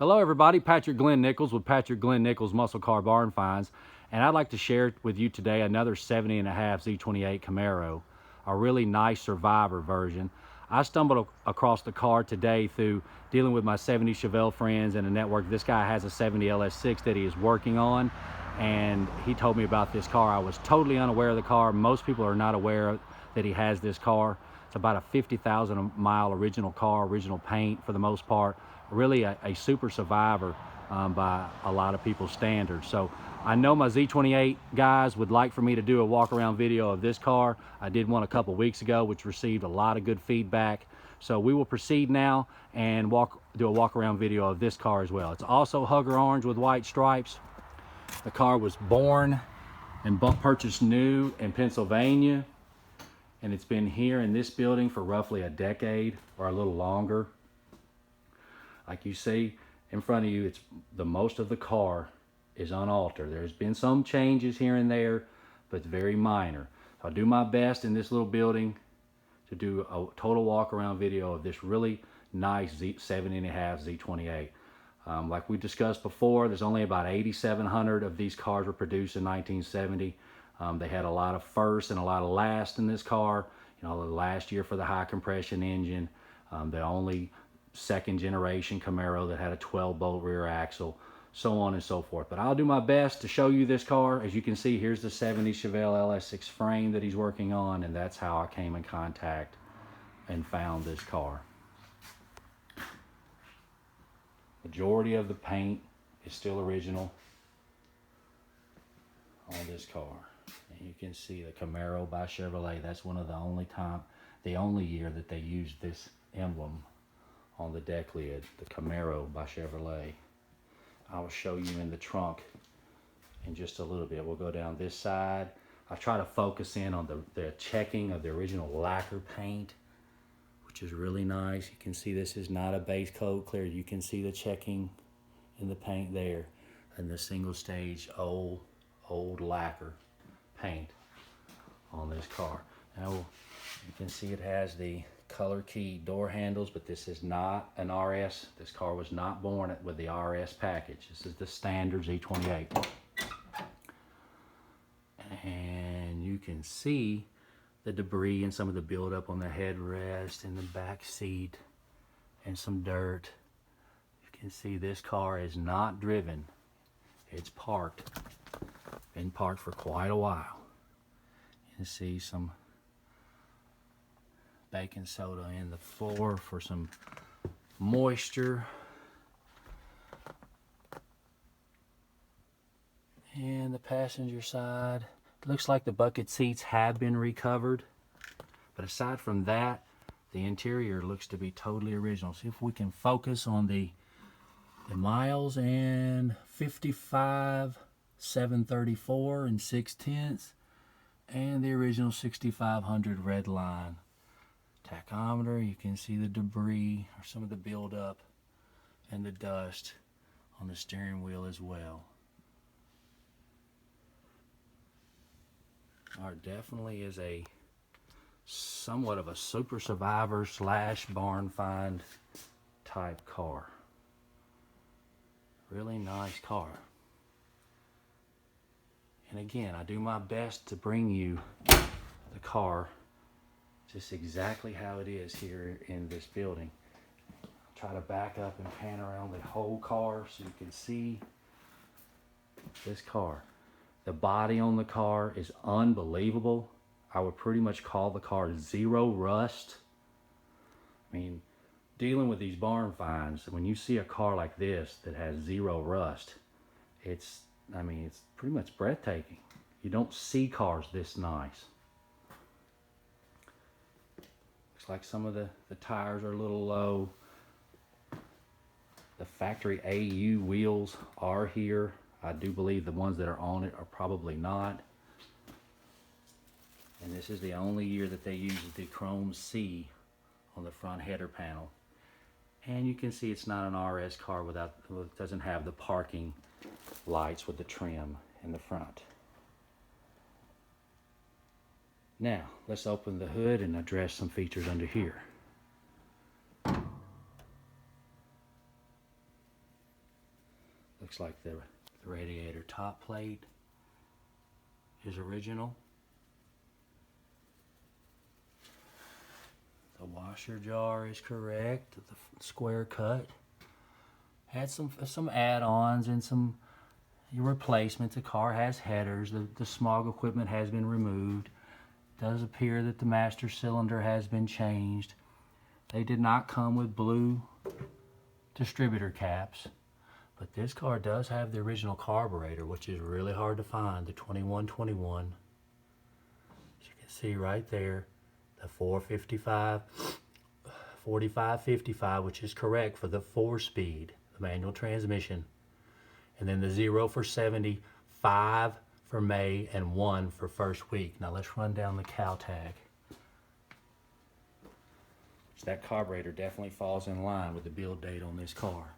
Hello everybody, Patrick Glenn Nichols with Patrick Glenn Nichols Muscle Car Barn Finds, and I'd like to share with you today another 70.5 Z28 Camaro, a really nice survivor version. I stumbled across the car today through dealing with my 70 Chevelle friends in a network. This guy has a 70 LS6 that he is working on, and he told me about this car. I was totally unaware of the car. Most people are not aware that he has this car. It's about a 50,000 mile original car, original paint for the most part. Really a super survivor by a lot of people's standards. So I know my Z28 guys would like for me to do a walk around video of this car. I did one a couple weeks ago, which received a lot of good feedback. So we will proceed now and do a walk around video of this car as well. It's also hugger orange with white stripes. The car was born and purchased new in Pennsylvania, and it's been here in this building for roughly a decade or a little longer. Like you see in front of you, it's most of the car is unaltered. There's been some changes here and there, but it's very minor. So I'll do my best in this little building to do a total walk around video of this really nice 70.5 Z28. Like we discussed before, there's only about 8,700 of these cars were produced in 1970. They had a lot of first and a lot of last in this car. You know, the last year for the high compression engine, the only second generation Camaro that had a 12-bolt rear axle, so on and so forth. But I'll do my best to show you this car. As you can see, here's the 70 Chevelle LS6 frame that he's working on, and that's how I came in contact and found this car. Majority of the paint is still original on this car. And you can see the Camaro by Chevrolet. That's one of the only year that they used this emblem on the deck lid, the Camaro by Chevrolet. I will show you in the trunk in just a little bit. We'll go down this side. I try to focus in on the checking of the original lacquer paint, which is really nice. You can see this is not a base coat clear. You can see the checking in the paint there, and the single stage old lacquer paint on this car. Now you can see it has the color key door handles, but this is not an RS. This car was not born with the RS package. This is the standard Z28. And you can see the debris and some of the buildup on the headrest and the back seat and some dirt. You can see this car is not driven. It's parked. Been parked for quite a while. You can see some baking soda in the floor for some moisture. And the passenger side, it looks like the bucket seats have been recovered, but aside from that, the interior looks to be totally original. See if we can focus on the miles, and 55,734 and 6/10, and the original 6,500 red line. Tachometer, you can see the debris or some of the buildup and the dust on the steering wheel as well. Definitely is a somewhat of a super survivor / barn find type car. Really nice car. And again, I do my best to bring you the car just exactly how it is here in this building. I'll try to back up and pan around the whole car so you can see this car. The body on the car is unbelievable. I would pretty much call the car zero rust. I mean, dealing with these barn finds, when you see a car like this that has zero rust, it's pretty much breathtaking. You don't see cars this nice. Looks like some of the tires are a little low. The factory AU wheels are here. I do believe the ones that are on it are probably not. And this is the only year that they use the chrome C on the front header panel. And you can see it's not an RS car it doesn't have the parking lights with the trim in the front. Now, let's open the hood and address some features under here. Looks like the radiator top plate is original. The washer jar is correct. The square cut. Had some add-ons and some replacements. The car has headers. The smog equipment has been removed. It does appear that the master cylinder has been changed. They did not come with blue distributor caps, but this car does have the original carburetor, which is really hard to find, the 2121. As you can see right there, the 4555, which is correct for the 4-speed, the manual transmission. And then the 0 for 70, 5 for May, and 1 for first week. Now let's run down the cow tag. So that carburetor definitely falls in line with the build date on this car.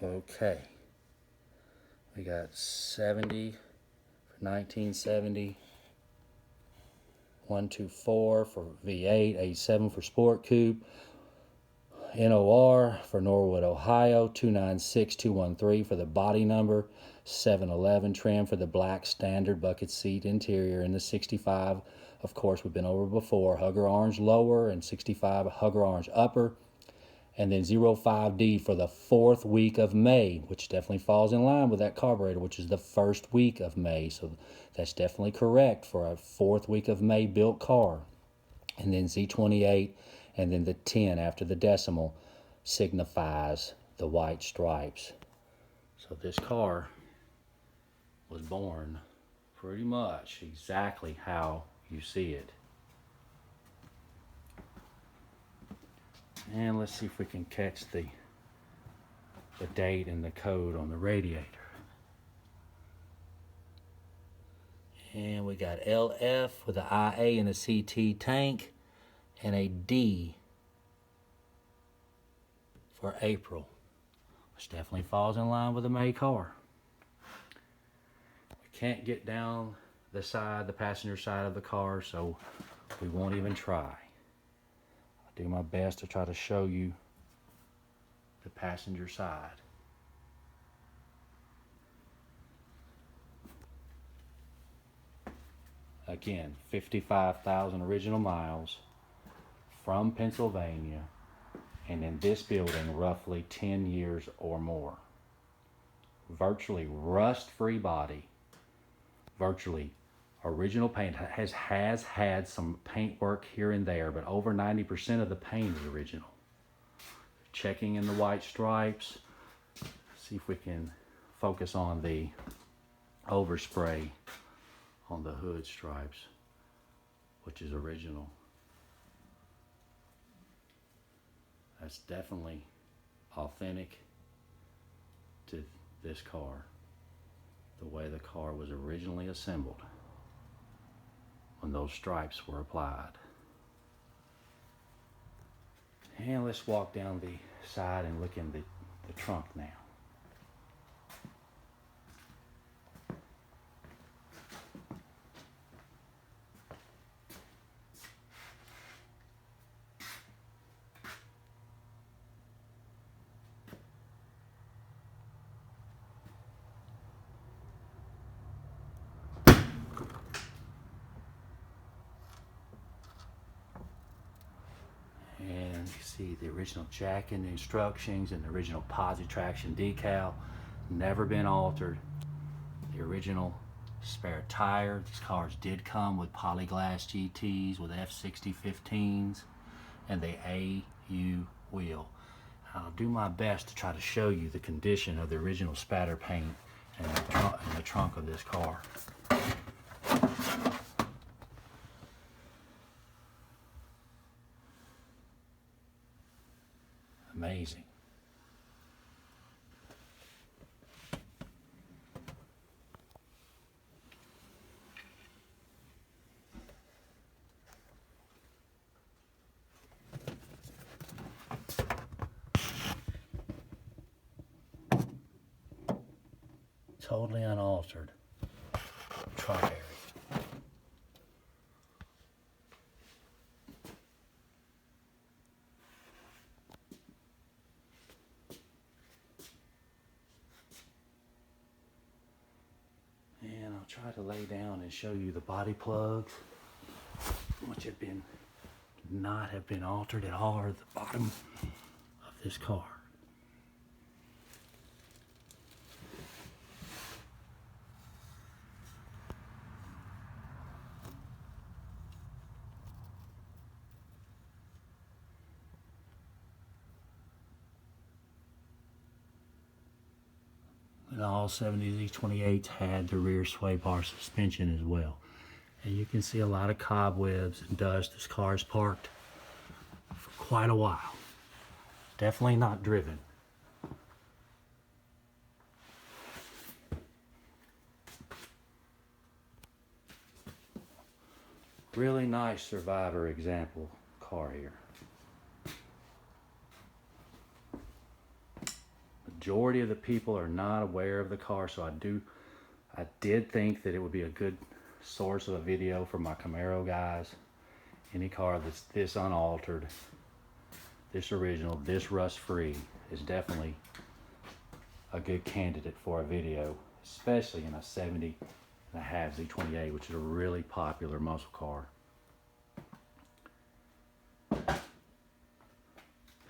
Okay. We got 70 for 1970. 124 for V8, 87 for Sport Coupe, NOR for Norwood, Ohio, 296213 for the body number, 711 trim for the black standard bucket seat interior, and the 65, of course, we've been over before, Hugger Orange lower and 65 Hugger Orange upper, and then 05D for the 4th week of May, which definitely falls in line with that carburetor, which is the 1st week of May. So that's definitely correct for a 4th week of May built car. And then Z28, and then the 10 after the decimal signifies the white stripes. So this car was born pretty much exactly how you see it. And let's see if we can catch the date and the code on the radiator. And we got LF with the IA and the CT tank, and a D for April, which definitely falls in line with the May car. We can't get down the side, the passenger side of the car, so we won't even try. Do my best to try to show you the passenger side. Again, 55,000 original miles from Pennsylvania, and in this building roughly 10 years or more. Virtually rust-free body, virtually original paint. Has had some paint work here and there, but over 90% of the paint is original. Checking in the white stripes. See if we can focus on the overspray on the hood stripes, which is original. That's definitely authentic to this car, the way the car was originally assembled when those stripes were applied. And let's walk down the side and look in the trunk now. And you see the original jack and the instructions and the original posi traction decal, never been altered. The original spare tire. These cars did come with polyglass GTs with F60 15s and the AU wheel. I'll do my best to try to show you the condition of the original spatter paint in the trunk of this car. Amazing. Totally unaltered trunk area. try to lay down and show you the body plugs, which have been not have been altered at all, or the bottom of this car. And all 70 Z28s had the rear sway bar suspension as well. And you can see a lot of cobwebs and dust. This car's parked for quite a while. Definitely not driven. Really nice Survivor example car here. Majority of the people are not aware of the car, so I did think that it would be a good source of a video for my Camaro guys. Any car that's this unaltered, this original, this rust free is definitely a good candidate for a video, especially in a 70 and a half Z28, which is a really popular muscle car.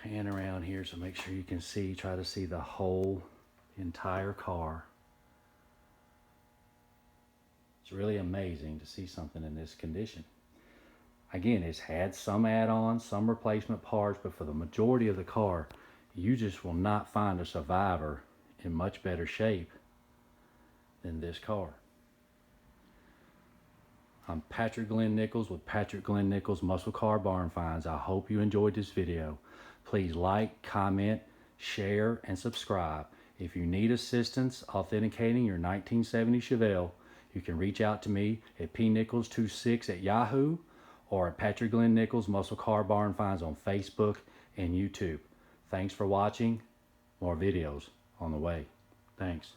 Pan around here so make sure you can see, try to see the whole entire car. It's really amazing to see something in this condition. Again, it's had some add-ons, some replacement parts, but for the majority of the car, you just will not find a Survivor in much better shape than this car. I'm Patrick Glenn Nichols with Patrick Glenn Nichols Muscle Car Barn Finds. I hope you enjoyed this video. Please like, comment, share, and subscribe. If you need assistance authenticating your 1970 Chevelle, you can reach out to me at pnichols26 at Yahoo or at Patrick Glenn Nichols Muscle Car Barn Finds on Facebook and YouTube. Thanks for watching. More videos on the way. Thanks.